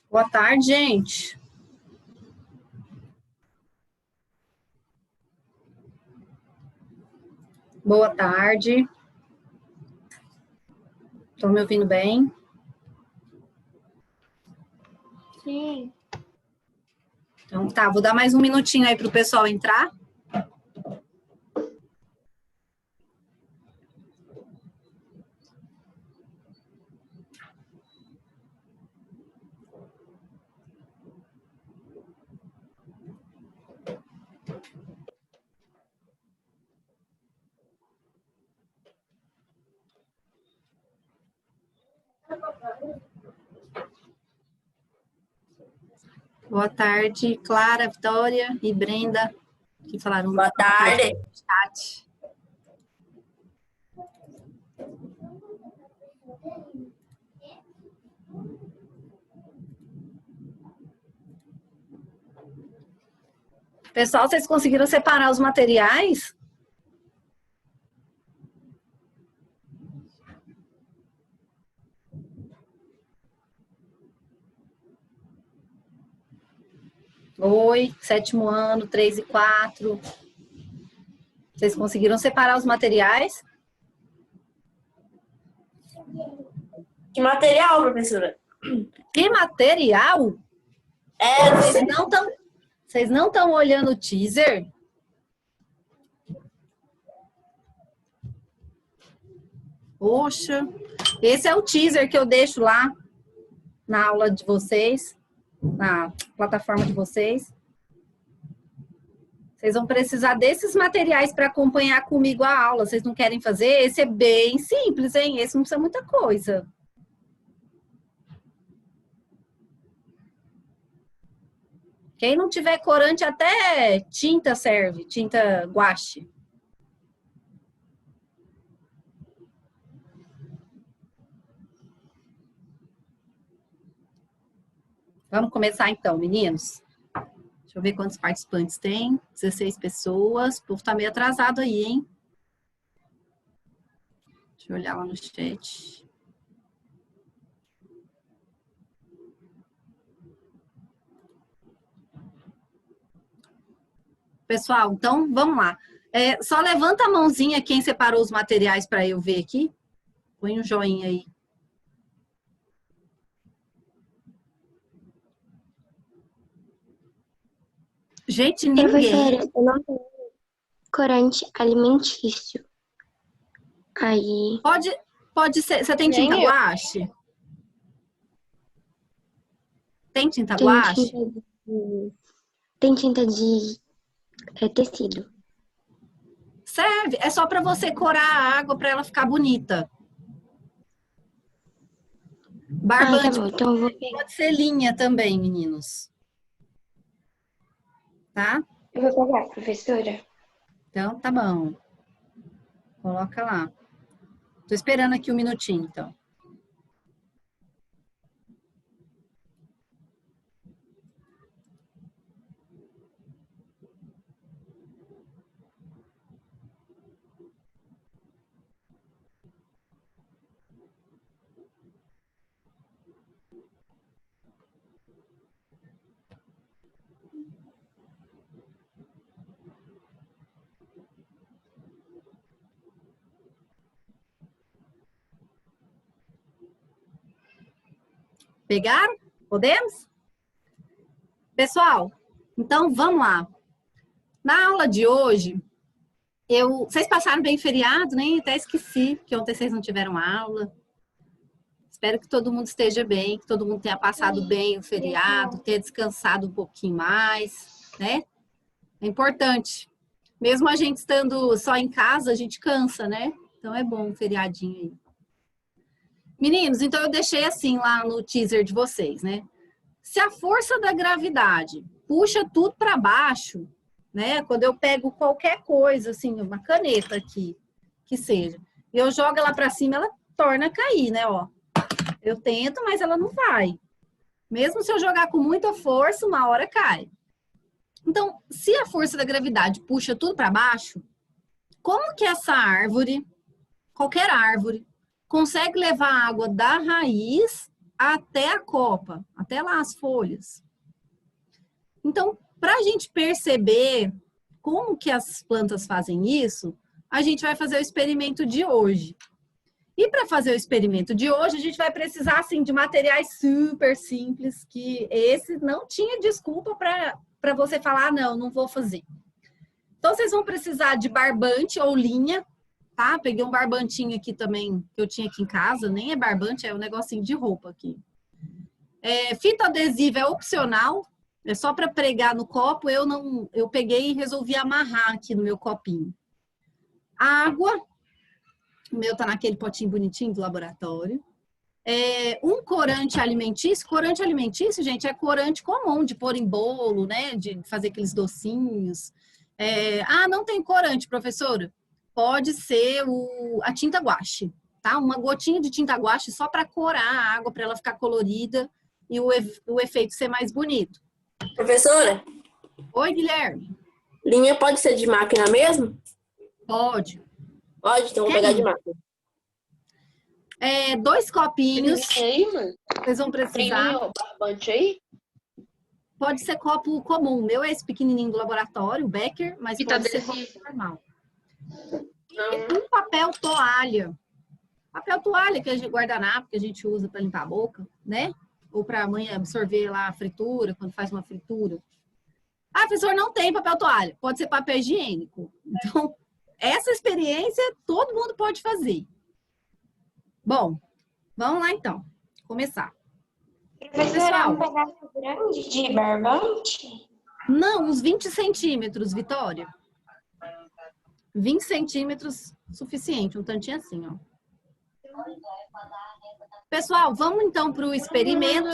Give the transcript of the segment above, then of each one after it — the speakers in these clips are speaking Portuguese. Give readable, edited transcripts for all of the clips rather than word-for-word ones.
Boa tarde, gente. Boa tarde. Estão me ouvindo bem? Sim. Então tá, vou dar mais um minutinho aí para o pessoal entrar. Boa tarde, Clara, Vitória e Brenda, que falaram. Boa tarde. No chat. Pessoal, vocês conseguiram separar os materiais? Oi, 7º ano, 3 e 4. Vocês conseguiram separar os materiais? Que material, professora? Que material? Vocês não estão olhando o teaser? Poxa, esse é o teaser que eu deixo lá na aula de vocês, na plataforma de vocês. Vocês vão precisar desses materiais para acompanhar comigo a aula. Vocês não querem fazer? Esse é bem simples, hein? Esse não precisa muita coisa. Quem não tiver corante, até tinta serve, tinta guache. Vamos começar então, meninos. Deixa eu ver quantos participantes tem. 16 pessoas. O povo tá meio atrasado aí, hein? Deixa eu olhar lá no chat. Pessoal, então vamos lá. Só levanta a mãozinha quem separou os materiais para eu ver aqui. Põe um joinha aí. Gente, ninguém. Professora, eu não tenho corante alimentício. Aí. Pode ser. Você tem tinta guache? Tem tinta guache? Tem tinta de tecido. Serve. É só para você corar a água para ela ficar bonita. Barbante. Tá bom, então eu vou pegar. Pode ser linha também, meninos. Tá? Eu vou pegar, professora. Então, tá bom. Coloca lá. Tô esperando aqui um minutinho, então. Pegaram? Podemos? Pessoal, então vamos lá. Na aula de hoje, vocês passaram bem feriado, nem até esqueci que ontem vocês não tiveram aula. Espero que todo mundo esteja bem, que todo mundo tenha passado bem o feriado, tenha descansado um pouquinho mais, né? É importante. Mesmo a gente estando só em casa, a gente cansa, né? Então é bom um feriadinho aí. Meninos, então eu deixei assim lá no teaser de vocês, né? Se a força da gravidade puxa tudo para baixo, né? Quando eu pego qualquer coisa, assim, uma caneta aqui, que seja, e eu jogo ela para cima, ela torna a cair, né? Ó, eu tento, mas ela não vai. Mesmo se eu jogar com muita força, uma hora cai. Então, se a força da gravidade puxa tudo para baixo, como que essa árvore, qualquer árvore, consegue levar a água da raiz até a copa, até lá as folhas? Então, para a gente perceber como que as plantas fazem isso, a gente vai fazer o experimento de hoje. E para fazer o experimento de hoje, a gente vai precisar assim, de materiais super simples, que esse não tinha desculpa para você falar, não vou fazer. Então, vocês vão precisar de barbante ou linha, tá? Peguei um barbantinho aqui também, que eu tinha aqui em casa, nem é barbante, é um negocinho de roupa aqui. Fita adesiva é opcional, é só para pregar no copo, eu peguei e resolvi amarrar aqui no meu copinho. Água, o meu tá naquele potinho bonitinho do laboratório. Um corante alimentício, gente, é corante comum de pôr em bolo, né? De fazer aqueles docinhos. Não tem corante, professora? Pode ser a tinta guache, tá? Uma gotinha de tinta guache só para corar a água, para ela ficar colorida e o efeito ser mais bonito. Professora? Oi, Guilherme. Linha pode ser de máquina mesmo? Pode. Pode, então vou pegar de máquina. 2 copinhos. Tem aí, mano? Vocês vão Tem precisar. linha barbante aí? Pode ser copo comum. O meu é esse pequenininho do laboratório, o Becker, mas Fita pode ser adesiva. copo normal. E um papel toalha. Papel toalha, que é de guardanapo, que a gente usa para limpar a boca, né? Ou para a mãe absorver lá a fritura, quando faz uma fritura. Professor, não tem papel toalha. Pode ser papel higiênico. Então, essa experiência todo mundo pode fazer. Bom, vamos lá então. Começar. Professora, é um pedaço grande de barbante? Não, uns 20 centímetros, Vitória. 20 centímetros, suficiente. Um tantinho assim, ó. Pessoal, vamos então para o experimento.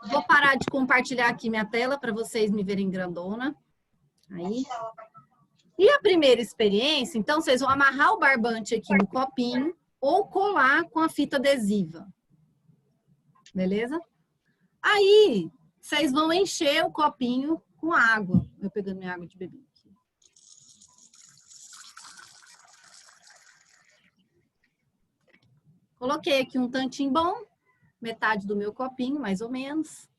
Vou parar de compartilhar aqui minha tela para vocês me verem grandona. Aí. E a primeira experiência, então, vocês vão amarrar o barbante aqui no copinho ou colar com a fita adesiva. Beleza? Aí, vocês vão encher o copinho com água. Eu pegando minha água de bebê aqui. Coloquei aqui um tantinho bom, metade do meu copinho, mais ou menos.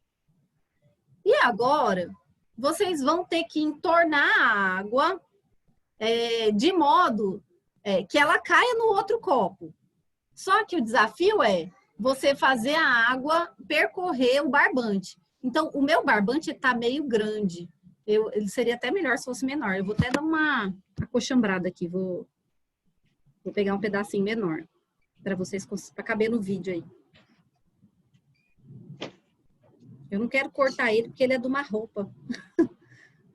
E agora, vocês vão ter que entornar a água de modo que ela caia no outro copo. Só que o desafio é você fazer a água percorrer o barbante. Então, o meu barbante está meio grande. Ele seria até melhor se fosse menor. Eu vou até dar uma acochambrada aqui. Vou pegar um pedacinho menor para vocês, para caber no vídeo aí. Eu não quero cortar ele porque ele é de uma roupa.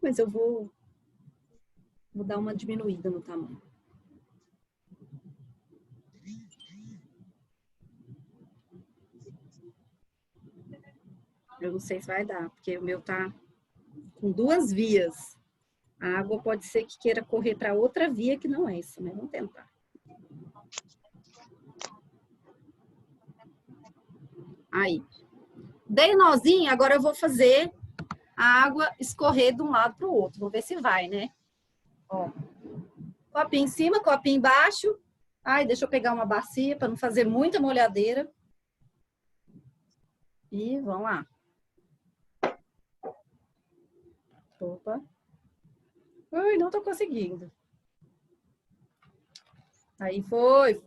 Mas eu vou dar uma diminuída no tamanho. Eu não sei se vai dar, porque o meu tá com 2 vias. A água pode ser que queira correr para outra via que não é essa, mas vamos tentar. Aí. Dei nozinho, agora eu vou fazer a água escorrer de um lado para o outro. Vou ver se vai, né? Ó. Copinho em cima, copinho embaixo. Ai, deixa eu pegar uma bacia para não fazer muita molhadeira. E vamos lá. Opa. Ui, não tô conseguindo. Aí foi.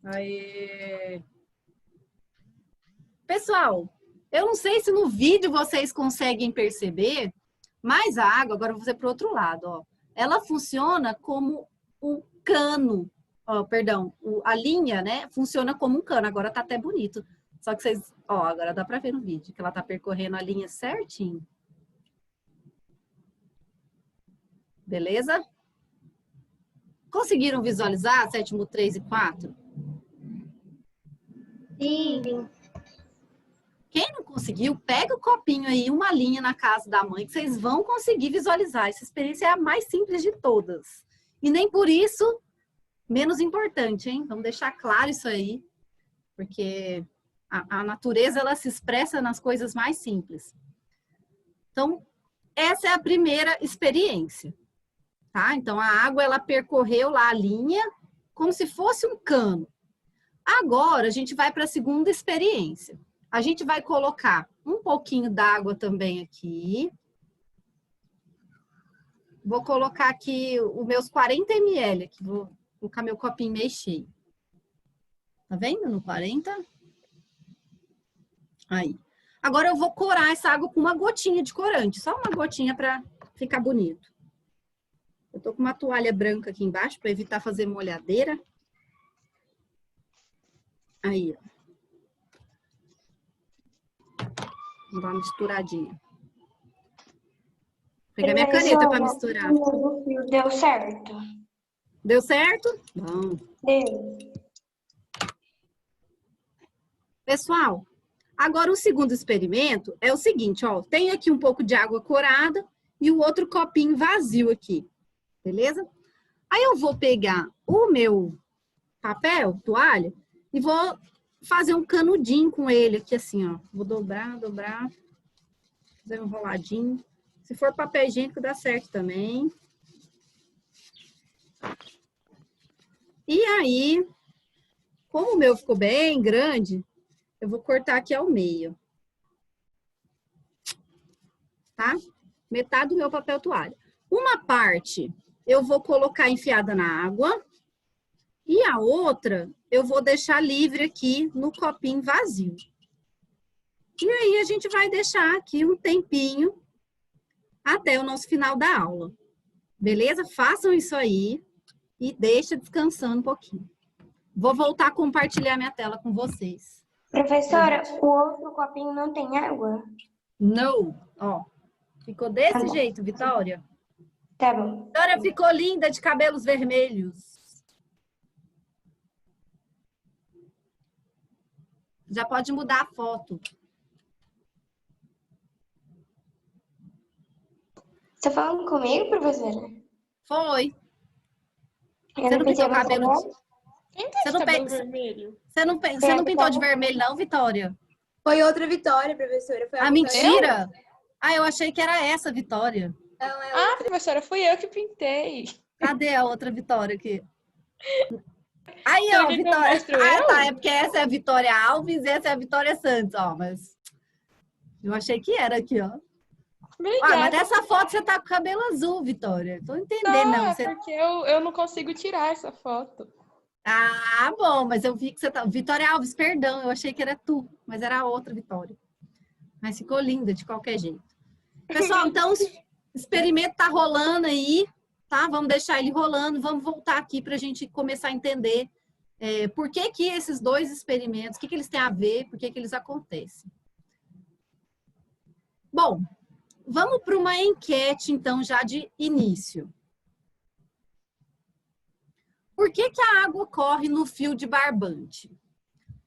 Aí. Pessoal, eu não sei se no vídeo vocês conseguem perceber, Mas a água, agora eu vou fazer para o outro lado, ó. Ela funciona como um cano. Ó, perdão, a linha, né? Funciona como um cano. Agora tá até bonito. Só que vocês, ó, agora dá para ver no vídeo que ela tá percorrendo a linha certinho. Beleza? Conseguiram visualizar sétimo 3 e 4? Sim. Quem não conseguiu, pega o copinho aí, uma linha na casa da mãe, que vocês vão conseguir visualizar. Essa experiência é a mais simples de todas. E nem por isso menos importante, hein? Vamos deixar claro isso aí, porque a natureza, ela se expressa nas coisas mais simples. Então, essa é a primeira experiência, tá? Então, a água, ela percorreu lá a linha como se fosse um cano. Agora, a gente vai para a segunda experiência. A gente vai colocar um pouquinho d'água também aqui. Vou colocar aqui os meus 40 ml, aqui, vou colocar meu copinho meio cheio. Tá vendo no 40? Aí. Agora eu vou corar essa água com uma gotinha de corante, só uma gotinha para ficar bonito. Eu tô com uma toalha branca aqui embaixo para evitar fazer molhadeira. Aí, ó. Vou dar uma misturadinha. Pegar minha caneta para misturar. Deu certo. Deu certo? Bom. Deu. Pessoal, agora o segundo experimento é o seguinte, ó. Tem aqui um pouco de água corada e o outro copinho vazio aqui. Beleza? Aí eu vou pegar o meu papel, toalha, e vou fazer um canudinho com ele aqui assim, ó. Vou dobrar, fazer um enroladinho. Se for papel higiênico, dá certo também. E aí, como o meu ficou bem grande, eu vou cortar aqui ao meio. Tá? Metade do meu papel toalha. Uma parte eu vou colocar enfiada na água e a outra eu vou deixar livre aqui no copinho vazio. E aí a gente vai deixar aqui um tempinho até o nosso final da aula. Beleza? Façam isso aí e deixa descansando um pouquinho. Vou voltar a compartilhar minha tela com vocês. Professora, o outro copinho não tem água? Não. Ó, ficou desse jeito, Vitória. Tá bom. Vitória ficou linda de cabelos vermelhos. Já pode mudar a foto. Você tá falando comigo, professora? Foi. Eu Você não pintou o meu cabelo? Quem tá de cabelo vermelho? Você não pintou de vermelho, não, Vitória? Foi outra Vitória, professora. Foi a Vitória. Mentira! Ah, eu achei que era essa Vitória. Não, é Ah, outra. professora, fui eu que pintei. Cadê a outra Vitória aqui? Aí, Você ó, quer que eu Vitória. mostre Ah, eu? tá. É porque essa é a Vitória Alves e essa é a Vitória Santos, ó. Mas eu achei que era aqui, ó. Obrigada. Ah, mas nessa foto você tá com cabelo azul, Vitória. Tô entendendo, não. É Você... porque eu não consigo tirar essa foto. Ah, bom, mas eu vi que você tá... Vitória Alves, perdão, eu achei que era tu, mas era a outra Vitória. Mas ficou linda de qualquer jeito. Pessoal, então o experimento tá rolando aí, tá? Vamos deixar ele rolando, vamos voltar aqui pra gente começar a entender por que que esses dois experimentos, o que que eles têm a ver, por que que eles acontecem. Bom, vamos para uma enquete, então, já de início. Por que que a água corre no fio de barbante?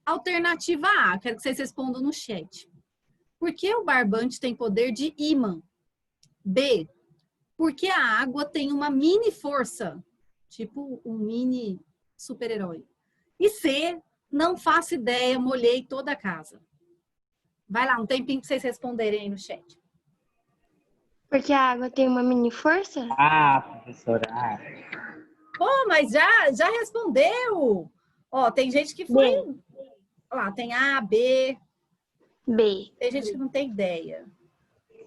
Alternativa A, quero que vocês respondam no chat. Por que o barbante tem poder de ímã? B, porque a água tem uma mini força, tipo um mini super-herói. E C, não faço ideia, molhei toda a casa. Vai lá, um tempinho para vocês responderem aí no chat. Porque a água tem uma mini força? Ah, professora. Pô, mas já respondeu. Ó, tem gente que foi... Ó lá, tem A, B. B. Tem gente que não tem ideia.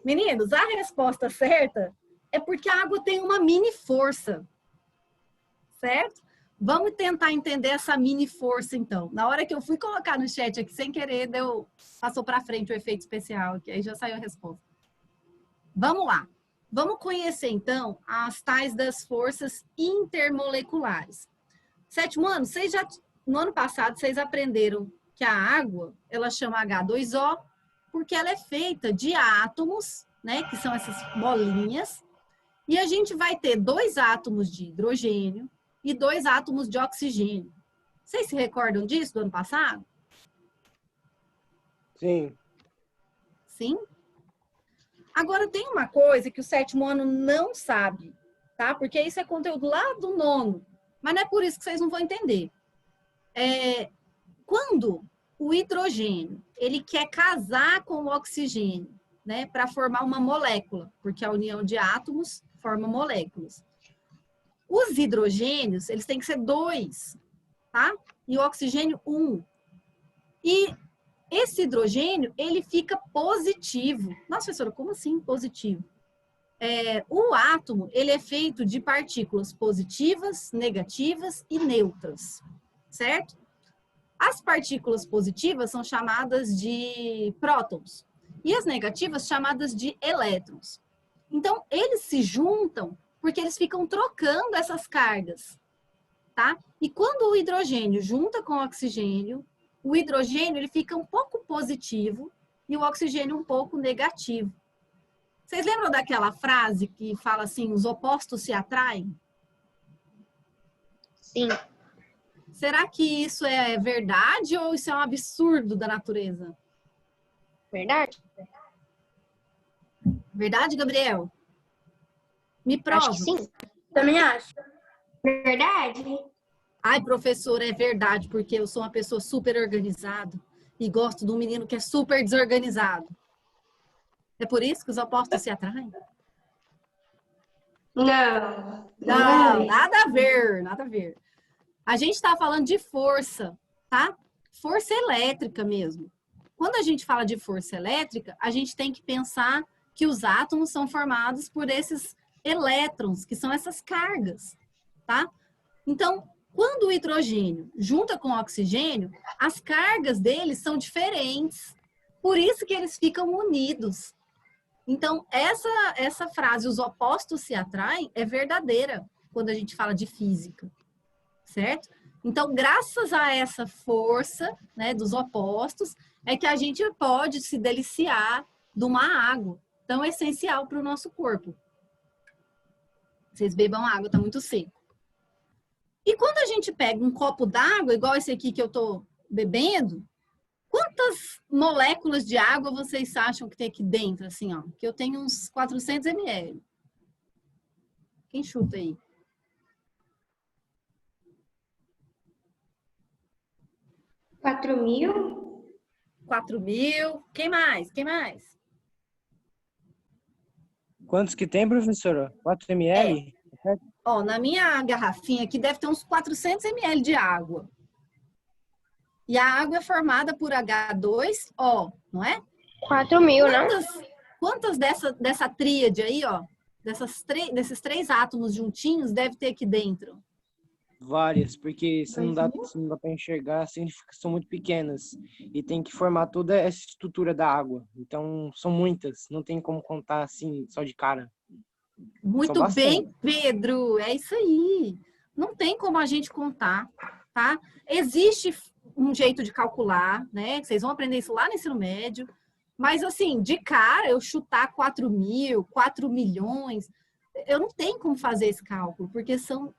Meninos, a resposta certa é porque a água tem uma mini força. Certo? Vamos tentar entender essa mini força, então. Na hora que eu fui colocar no chat aqui, sem querer, passou para frente o efeito especial, que aí já saiu a resposta. Vamos lá. Vamos conhecer, então, as tais das forças intermoleculares. Sétimo ano, no ano passado, vocês aprenderam que a água, ela chama H2O, porque ela é feita de átomos, né, que são essas bolinhas, e a gente vai ter 2 átomos de hidrogênio e 2 átomos de oxigênio. Vocês se recordam disso do ano passado? Sim. Sim? Agora, tem uma coisa que o sétimo ano não sabe, tá? Porque isso é conteúdo lá do nono, mas não é por isso que vocês não vão entender. Quando o hidrogênio, ele quer casar com o oxigênio, né, para formar uma molécula, porque a união de átomos forma moléculas. Os hidrogênios, eles têm que ser 2, tá? E o oxigênio, 1. E esse hidrogênio, ele fica positivo. Nossa, professora, como assim positivo? O átomo, ele é feito de partículas positivas, negativas e neutras, certo? As partículas positivas são chamadas de prótons e as negativas chamadas de elétrons. Então, eles se juntam porque eles ficam trocando essas cargas, tá? E quando o hidrogênio junta com o oxigênio, o hidrogênio ele fica um pouco positivo e o oxigênio um pouco negativo. Vocês lembram daquela frase que fala assim, os opostos se atraem? Sim. Será que isso é verdade ou isso é um absurdo da natureza? Verdade? Verdade, Gabriel? Me prova. Acho que sim. Também acho. Verdade? Ai, professor, é verdade, porque eu sou uma pessoa super organizada e gosto de um menino que é super desorganizado. É por isso que os opostos se atraem? Não. Não, nada a ver, nada a ver. A gente está falando de força, tá? Força elétrica mesmo. Quando a gente fala de força elétrica, a gente tem que pensar que os átomos são formados por esses elétrons, que são essas cargas, tá? Então, quando o hidrogênio junta com o oxigênio, as cargas deles são diferentes. Por isso que eles ficam unidos. Então, essa frase, os opostos se atraem, é verdadeira quando a gente fala de física, certo? Então, graças a essa força, né, dos opostos, é que a gente pode se deliciar de uma água tão essencial para o nosso corpo. Vocês bebam água, está muito seco. E quando a gente pega um copo d'água, igual esse aqui que eu estou bebendo, quantas moléculas de água vocês acham que tem aqui dentro, assim, ó? Que eu tenho uns 400 ml. Quem chuta aí? Quatro mil? 4.000. Quem mais? Quem mais? Quantos que tem, professora? 4 ml? Ó, na minha garrafinha aqui deve ter uns 400 ml de água. E a água é formada por H2O, não é? 4 mil, não? Quantas dessa tríade aí, ó, desses 3 átomos juntinhos deve ter aqui dentro? Várias, porque se não dá para enxergar, assim, são muito pequenas. E tem que formar toda essa estrutura da água. Então, são muitas. Não tem como contar, assim, só de cara. Muito bem, Pedro. É isso aí. Não tem como a gente contar, tá? Existe um jeito de calcular, né? Vocês vão aprender isso lá no ensino médio. Mas, assim, de cara, eu chutar 4.000, 4 milhões, eu não tenho como fazer esse cálculo, porque são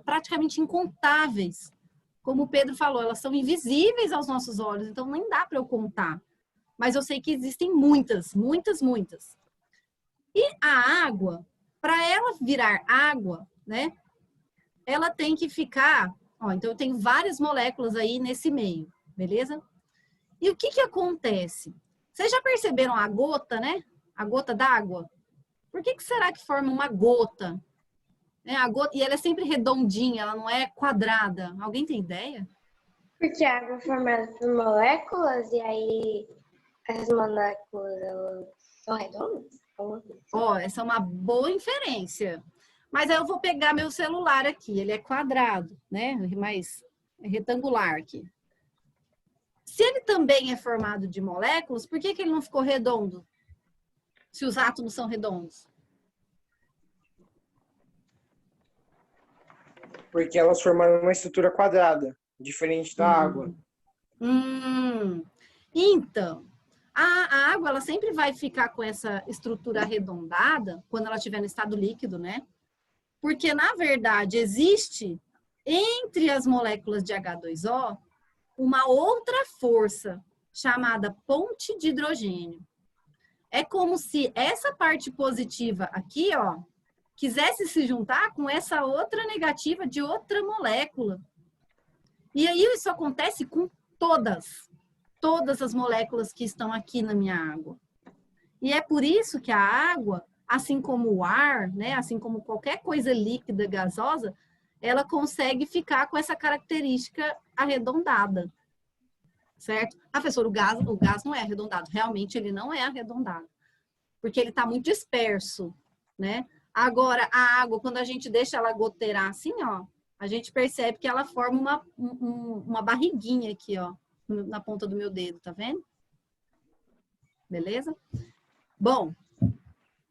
praticamente incontáveis. Como o Pedro falou, elas são invisíveis aos nossos olhos, então nem dá para eu contar. Mas eu sei que existem muitas, muitas, muitas. E a água, para ela virar água, né? Ela tem que ficar... Ó, então, eu tenho várias moléculas aí nesse meio, beleza? E o que que acontece? Vocês já perceberam a gota, né? A gota d'água? Por que será que forma uma gota? A gota, e ela é sempre redondinha, ela não é quadrada. Alguém tem ideia? Porque a água é formada por moléculas e aí as moléculas elas são redondas? Ó, essa é uma boa inferência. Mas aí eu vou pegar meu celular aqui, ele é quadrado, né? Mas é retangular aqui. Se ele também é formado de moléculas, por que ele não ficou redondo? Se os átomos são redondos? porque elas formaram uma estrutura quadrada, diferente da água. Então, a água ela sempre vai ficar com essa estrutura arredondada quando ela estiver no estado líquido, né? Porque, na verdade, existe entre as moléculas de H2O uma outra força chamada ponte de hidrogênio. É como se essa parte positiva aqui, ó, quisesse se juntar com essa outra negativa de outra molécula. E aí isso acontece com todas as moléculas que estão aqui na minha água. E é por isso que a água, assim como o ar, né, assim como qualquer coisa líquida, gasosa, ela consegue ficar com essa característica arredondada. Certo? Professor, o gás não é arredondado. Realmente ele não é arredondado. Porque ele está muito disperso, né? Agora, a água, quando a gente deixa ela goteirar assim, ó, a gente percebe que ela forma uma barriguinha aqui, ó, na ponta do meu dedo, tá vendo? Beleza? Bom,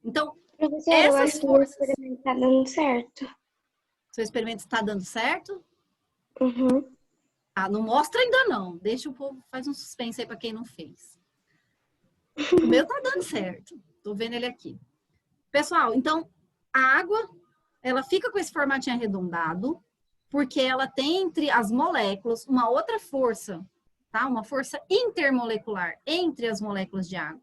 então, Professora, eu acho essas que o forças... experimento tá dando certo. Seu experimento está dando certo? Uhum. Ah, não mostra ainda não. Deixa o povo, faz um suspense aí para quem não fez. O meu tá dando certo. Tô vendo ele aqui. Pessoal, então, a água, ela fica com esse formatinho arredondado, porque ela tem entre as moléculas uma outra força, tá? Uma força intermolecular entre as moléculas de água.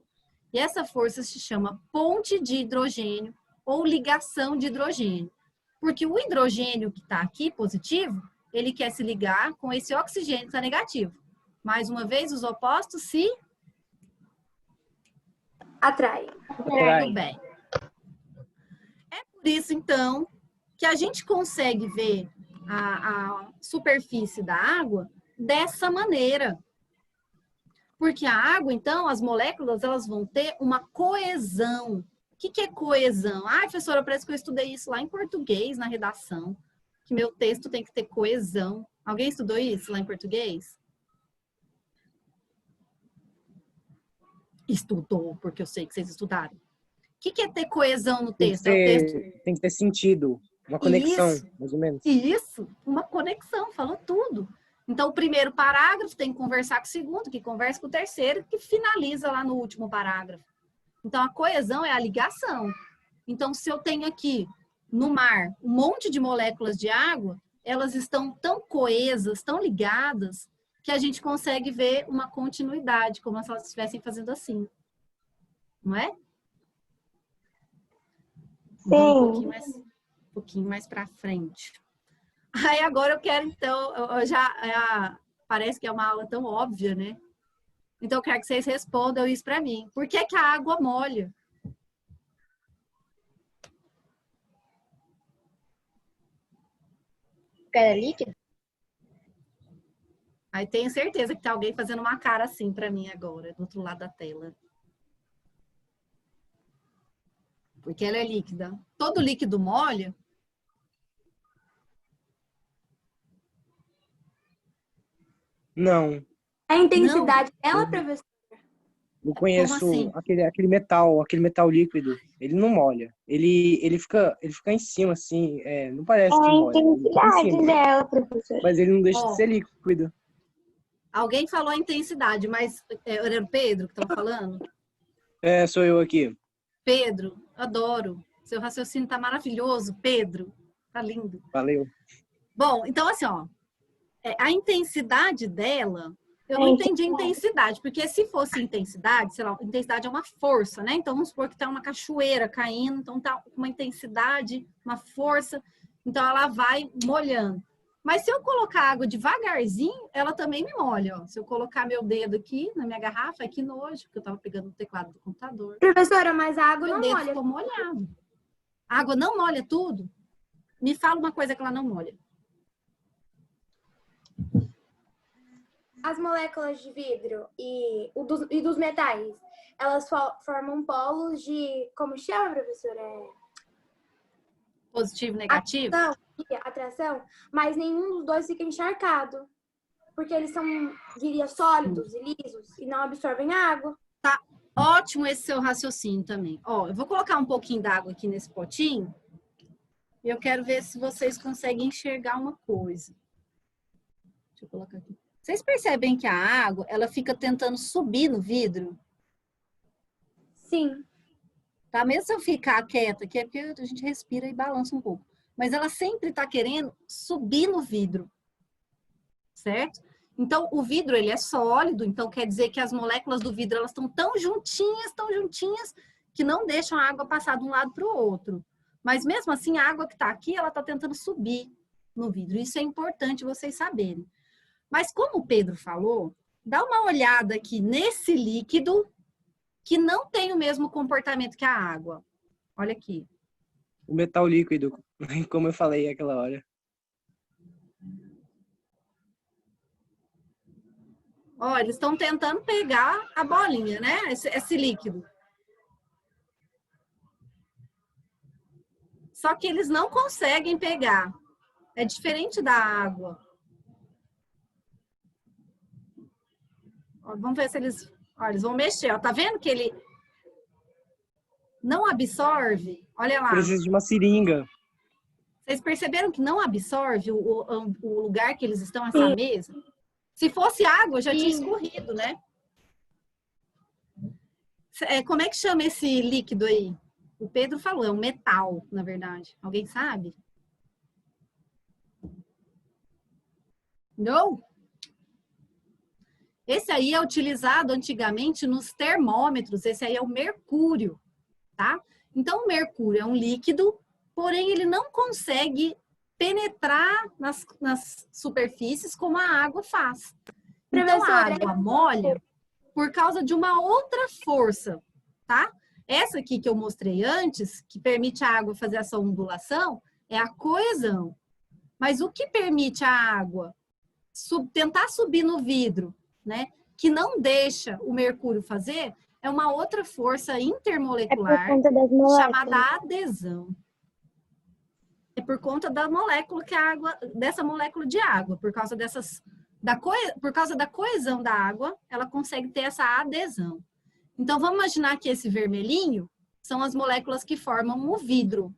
E essa força se chama ponte de hidrogênio ou ligação de hidrogênio. Porque o hidrogênio que está aqui, positivo, ele quer se ligar com esse oxigênio que está negativo. Mais uma vez, os opostos se Atrai. Tudo bem. É por isso, então, que a gente consegue ver a superfície da água dessa maneira. Porque a água, então, as moléculas, elas vão ter uma coesão. O que é coesão? Ah, professora, parece que eu estudei isso lá em português, na redação. Que meu texto tem que ter coesão. Alguém estudou isso lá em português? Estudou, porque eu sei que vocês estudaram. O que é ter coesão no texto? Tem que ter sentido, uma conexão, mais ou menos. Isso, uma conexão, falou tudo. Então, o primeiro parágrafo tem que conversar com o segundo, que conversa com o terceiro, que finaliza lá no último parágrafo. Então, a coesão é a ligação. Então, se eu tenho aqui no mar um monte de moléculas de água, elas estão tão coesas, tão ligadas, que a gente consegue ver uma continuidade, como se elas estivessem fazendo assim. Não é? Sim. Um pouquinho mais para frente. Aí agora eu quero, então, parece que é uma aula tão óbvia, né? Então eu quero que vocês respondam isso para mim. Por que que a água molha? Porque ela é líquida? Aí tenho certeza que tem alguém fazendo uma cara assim para mim agora, do outro lado da tela. Porque ela é líquida. Todo líquido molha? Não. A intensidade dela, professor? Eu conheço assim? aquele metal líquido. Ele não molha. Ele fica em cima, assim. Não parece É que a molha. Ele fica em intensidade cima. dela, professora. Mas ele não deixa de ser líquido. Alguém falou a intensidade, mas era o Pedro que estava falando? Sou eu aqui. Pedro, adoro. Seu raciocínio tá maravilhoso, Pedro. Tá lindo. Valeu. Bom, então assim, ó. A intensidade dela, eu não entendi a intensidade, porque se fosse intensidade, sei lá, intensidade é uma força, né? Então vamos supor que tá uma cachoeira caindo, então tá uma intensidade, uma força, então ela vai molhando. Mas se eu colocar água devagarzinho, ela também me molha, ó. Se eu colocar meu dedo aqui na minha garrafa, que nojo, porque eu tava pegando o teclado do computador. Professora, mas a água Meu não dedo molha. ficou molhado. A água não molha tudo? Me fala uma coisa que ela não molha. As moléculas de vidro e dos metais, elas formam polos de... Como chama, professora? Positivo, negativo? Atração, mas nenhum dos dois fica encharcado. Porque eles são, diria, sólidos e lisos e não absorvem água. Tá ótimo esse seu raciocínio também. Ó, eu vou colocar um pouquinho d'água aqui nesse potinho. Eu quero ver se vocês conseguem enxergar uma coisa. Deixa eu colocar aqui. Vocês percebem que a água, ela fica tentando subir no vidro? Sim. Tá? Mesmo se eu ficar quieta aqui, é porque a gente respira e balança um pouco. Mas ela sempre está querendo subir no vidro. Certo? Então, o vidro, ele é sólido, então quer dizer que as moléculas do vidro, elas estão tão juntinhas, que não deixam a água passar de um lado para o outro. Mas mesmo assim, a água que está aqui, ela está tentando subir no vidro. Isso é importante vocês saberem. Mas como o Pedro falou, dá uma olhada aqui nesse líquido que não tem o mesmo comportamento que a água. Olha aqui. O metal líquido, como eu falei aquela hora. Ó, eles estão tentando pegar a bolinha, né? Esse líquido. Só que eles não conseguem pegar. É diferente da água. Ó, vamos ver se eles... Ó, eles vão mexer. Ó, tá vendo que ele não absorve? Olha lá. Precisa de uma seringa. Vocês perceberam que não absorve o lugar que eles estão, essa mesa? Se fosse água, já tinha escorrido, né? Como é que chama esse líquido aí? O Pedro falou, é um metal, na verdade. Alguém sabe? Não? Esse aí é utilizado antigamente nos termômetros. Esse aí é o mercúrio, tá? Então, o mercúrio é um líquido, porém ele não consegue penetrar nas superfícies como a água faz. Então, a água molha por causa de uma outra força, tá? Essa aqui que eu mostrei antes, que permite a água fazer essa ondulação, é a coesão. Mas o que permite a água tentar subir no vidro, né, que não deixa o mercúrio fazer, é uma outra força intermolecular chamada adesão. É por conta da molécula que a água, dessa molécula de água, por causa por causa da coesão da água, ela consegue ter essa adesão. Então vamos imaginar que esse vermelhinho são as moléculas que formam o vidro.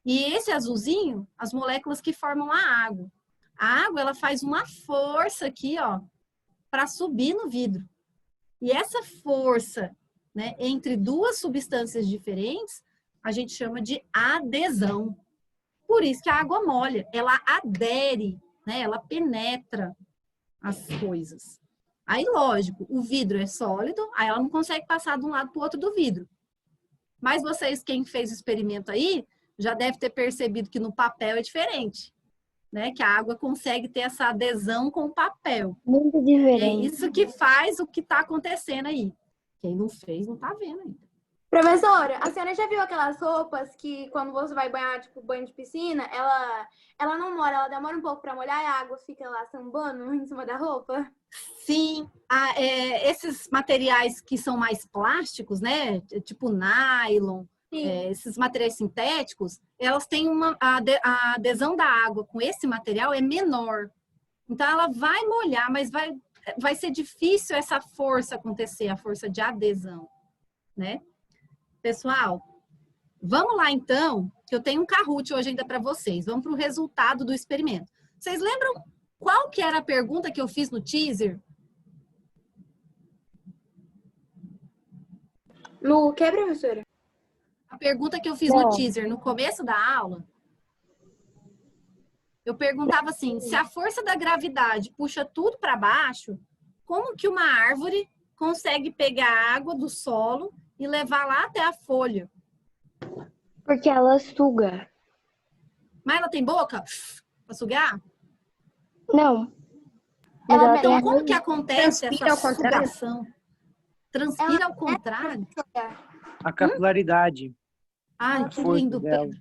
E esse azulzinho, as moléculas que formam a água. A água, ela faz uma força aqui, ó, para subir no vidro. E essa força, né, entre duas substâncias diferentes, a gente chama de adesão. Por isso que a água molha, ela adere, né, ela penetra as coisas. Aí, lógico, o vidro é sólido, aí ela não consegue passar de um lado para o outro do vidro. Mas vocês, quem fez o experimento aí, já deve ter percebido que no papel é diferente, né? Que a água consegue ter essa adesão com o papel. Muito diferente. É isso que faz o que está acontecendo aí. Quem não fez, não está vendo ainda. Professora, a senhora já viu aquelas roupas que quando você vai banhar, tipo, banho de piscina, ela não molha, ela demora um pouco para molhar e a água fica lá sambando em cima da roupa? Sim, esses materiais que são mais plásticos, né? Tipo nylon, esses materiais sintéticos, elas têm a adesão da água com esse material é menor. Então, ela vai molhar, mas vai ser difícil essa força acontecer, a força de adesão, né? Pessoal, vamos lá então, que eu tenho um Kahoot hoje ainda para vocês. Vamos para o resultado do experimento. Vocês lembram qual que era a pergunta que eu fiz no teaser? No que, professora? A pergunta que eu fiz no teaser, no começo da aula, eu perguntava assim, se a força da gravidade puxa tudo para baixo, como que uma árvore consegue pegar a água do solo e levar lá até a folha? Porque ela suga. Mas ela tem boca para sugar? Não. Mas ela Então, tem como que acontece transpira essa ao contrário? sugação? Transpira ao contrário? A capilaridade. Ai, que força lindo, dela. Pedro.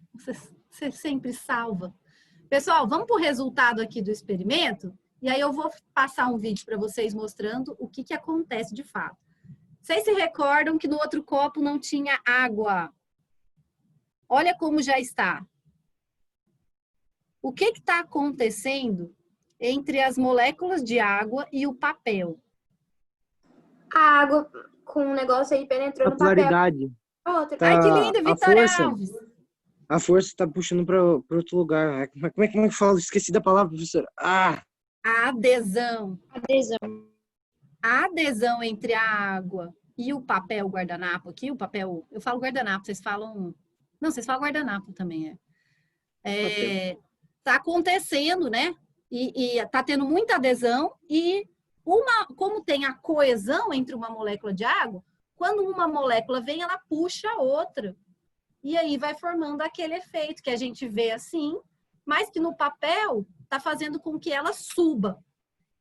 Você sempre salva. Pessoal, vamos para o resultado aqui do experimento? E aí eu vou passar um vídeo para vocês mostrando o que acontece de fato. Vocês se recordam que no outro copo não tinha água? Olha como já está. O que está acontecendo entre as moléculas de água e o papel? A água com um negócio aí penetrou no papel. Capilaridade. Outra. Tá. Ai, que lindo, a Vitória força. Alves. A força tá puxando para outro lugar. Como é que eu falo? Esqueci da palavra, professora. Ah! A adesão. Adesão. A adesão entre a água e o papel guardanapo aqui, o papel, eu falo guardanapo, vocês falam, não, vocês falam guardanapo também, tá acontecendo, né? E tá tendo muita adesão e como tem a coesão entre uma molécula de água, quando uma molécula vem, ela puxa a outra. E aí vai formando aquele efeito que a gente vê assim, mas que no papel tá fazendo com que ela suba.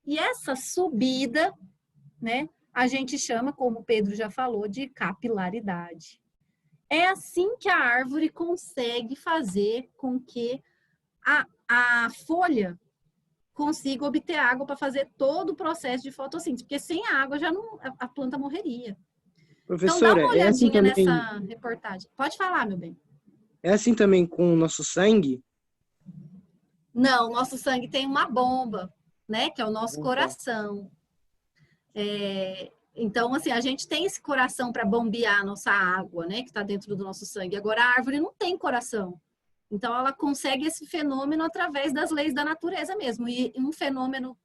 E essa subida, né, a gente chama, como o Pedro já falou, de capilaridade. É assim que a árvore consegue fazer com que a folha consiga obter água para fazer todo o processo de fotossíntese, porque sem a água já não, a planta morreria. Professora, Então dá uma é assim olhadinha também, nessa reportagem. Pode falar, meu bem. é assim também com o nosso sangue? Não, nosso sangue tem uma bomba, né, que é o nosso Então. coração. Então, assim, a gente tem esse coração para bombear a nossa água, né, que está dentro do nosso sangue. Agora, a árvore não tem coração. Então, ela consegue esse fenômeno através das leis da natureza mesmo. E um fenômeno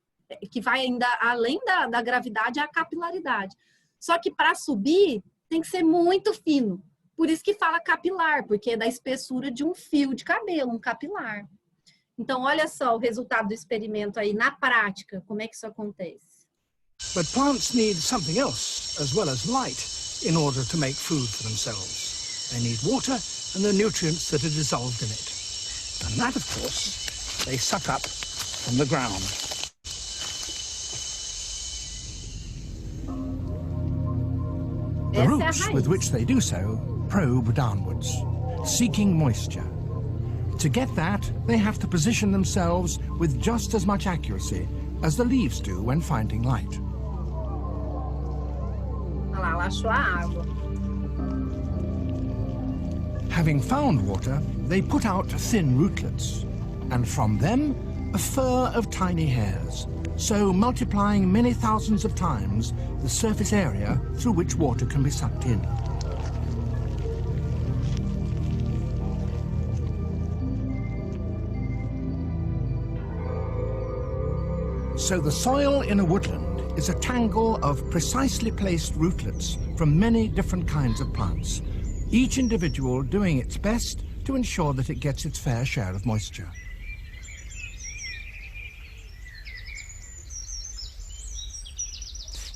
que vai ainda além da gravidade é a capilaridade. Só que para subir, tem que ser muito fino. Por isso que fala capilar, porque é da espessura de um fio de cabelo, um capilar. Então, olha só o resultado do experimento aí na prática, como é que isso acontece. But plants need something else, as well as light, in order to make food for themselves. They need water and the nutrients that are dissolved in it. And that, of course, they suck up from the ground. The roots with which they do so probe downwards, seeking moisture. To get that, they have to position themselves with just as much accuracy as the leaves do when finding light. Olha lá, ela achou a água. Having found water, they put out thin rootlets, and from them, a fur of tiny hairs, so multiplying many thousands of times the surface area through which water can be sucked in. So the soil in a woodland is a tangle of precisely placed rootlets from many different kinds of plants, each individual doing its best to ensure that it gets its fair share of moisture.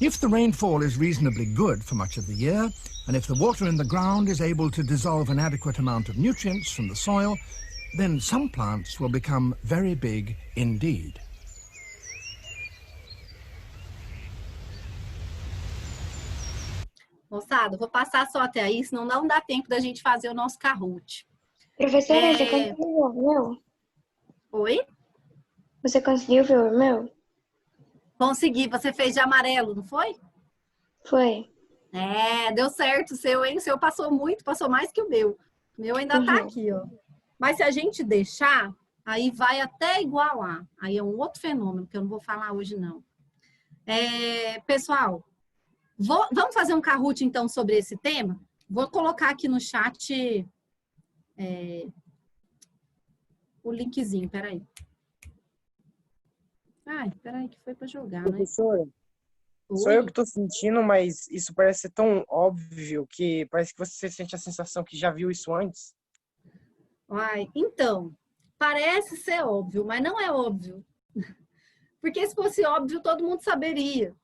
If the rainfall is reasonably good for much of the year, and if the water in the ground is able to dissolve an adequate amount of nutrients from the soil, then some plants will become very big indeed. Moçada, vou passar só até aí, senão não dá tempo da gente fazer o nosso Kahoot. Professora, você conseguiu ver o meu? Oi? Você conseguiu ver o meu? Consegui, você fez de amarelo, não foi? Foi. Deu certo o seu, hein? O seu passou muito, passou mais que o meu. O meu ainda tá aqui, ó. Mas se a gente deixar, aí vai até igualar. Aí é um outro fenômeno, que eu não vou falar hoje, não. Pessoal, vamos fazer um Kahoot, então, sobre esse tema? Vou colocar aqui no chat o linkzinho, peraí. Ai, peraí, que foi para jogar, né? Professora, sou eu que tô sentindo, mas isso parece ser tão óbvio que parece que você sente a sensação que já viu isso antes. Ai, então, parece ser óbvio, mas não é óbvio. Porque se fosse óbvio, todo mundo saberia.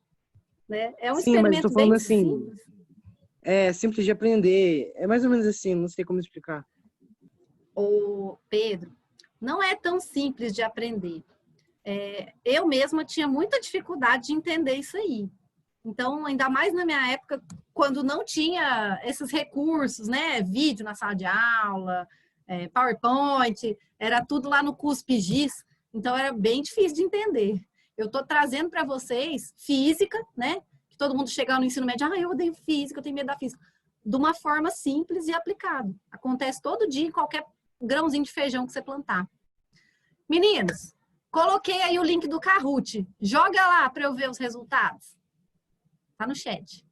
Né? É um Sim, mas eu tô experimento falando bem assim, simples. é simples de aprender. É mais ou menos assim, não sei como explicar. Ô, Pedro, não é tão simples de aprender. Eu mesma tinha muita dificuldade de entender isso aí. Então, ainda mais na minha época, quando não tinha esses recursos, né? Vídeo na sala de aula, PowerPoint, era tudo lá no Cuspigis. Então, era bem difícil de entender. Eu estou trazendo para vocês física, né? Que todo mundo chega no ensino médio, eu odeio física, eu tenho medo da física. De uma forma simples e aplicada. Acontece todo dia em qualquer grãozinho de feijão que você plantar. Meninos, coloquei aí o link do Kahoot. Joga lá para eu ver os resultados. Tá no chat.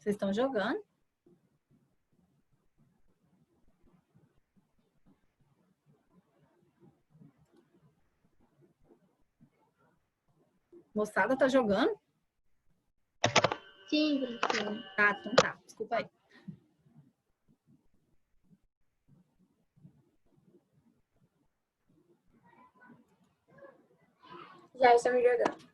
Vocês estão jogando? Moçada, tá jogando? Sim, professora. Tá, então tá. Desculpa aí. Já estamos jogando.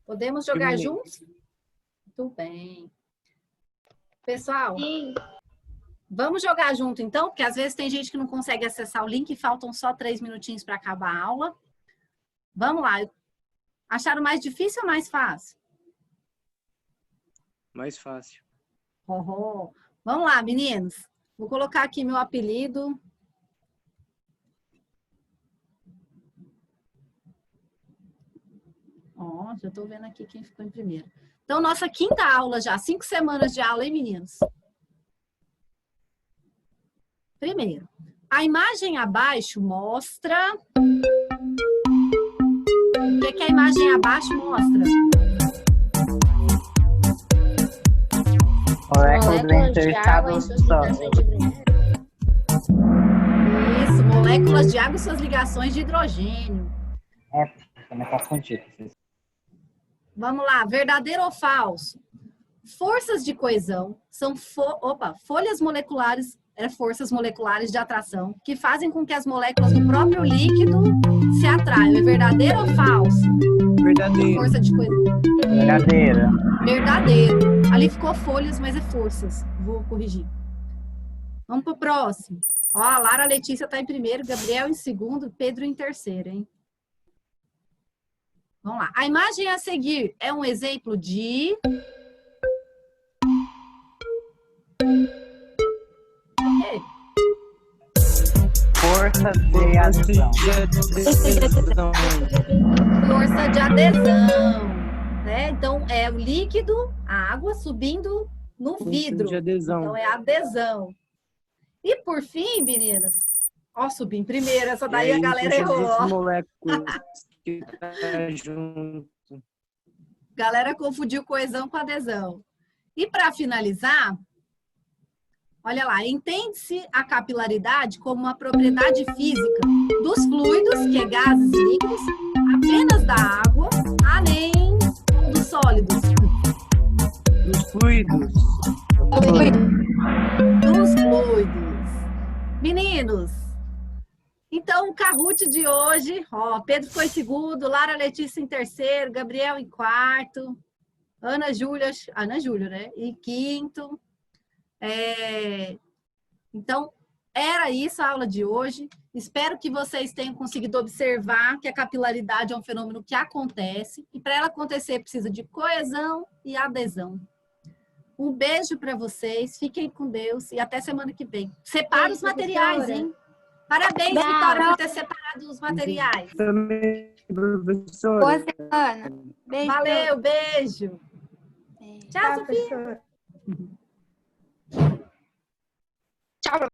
Podemos jogar Primeiro. juntos? Muito bem. Pessoal, Sim. vamos jogar junto então, porque às vezes tem gente que não consegue acessar o link e faltam só 3 minutinhos para acabar a aula. Vamos lá. Acharam mais difícil ou mais fácil? Mais fácil. Oh. Vamos lá, meninos. Vou colocar aqui meu apelido. Ó, já estou vendo aqui quem ficou em primeiro. Então, nossa quinta aula já. 5 semanas de aula, hein, meninos? Primeiro, a imagem abaixo mostra... O que a imagem abaixo mostra? Moléculas do entrevistado em suas ligações de hidrogênio. Isso, moléculas de água e suas ligações de hidrogênio. Também tá confundido. Vamos lá, verdadeiro ou falso? Forças de coesão são folhas moleculares, forças moleculares de atração que fazem com que as moléculas do próprio líquido se atraiam. É verdadeiro ou falso? Verdadeiro. Força de coesão. Verdadeira. Verdadeiro. Ali ficou folhas, mas é forças. Vou corrigir. Vamos pro próximo. Ó, a Lara Letícia está em primeiro, Gabriel em segundo, Pedro em terceiro, hein? Vamos lá. A imagem a seguir é um exemplo de... Força de adesão. Força de adesão. Né? Então, é o líquido, a água subindo no vidro. De adesão. Então, é adesão. E por fim, meninas, ó, subi em primeiro. Essa daí a galera errou. Ó. Moléculas que tá junto. Galera confundiu coesão com adesão. E para finalizar, olha lá, entende-se a capilaridade como uma propriedade física dos fluidos, que é gases e líquidos, apenas da água, além dos sólidos. Dos fluidos. Dos fluidos. Meninos, então o Kahoot de hoje, ó, Pedro foi em segundo, Lara Letícia em terceiro, Gabriel em quarto, Ana Júlia, né, em quinto. Então, era isso a aula de hoje. Espero que vocês tenham conseguido observar que a capilaridade é um fenômeno que acontece e para ela acontecer precisa de coesão e adesão. Um beijo para vocês, fiquem com Deus e até semana que vem. Separa os materiais, hein? Parabéns, Vitória, por ter separado os materiais. Também, professora. Boa semana. Beijo. Valeu, beijo. Tchau, Sofia. professora.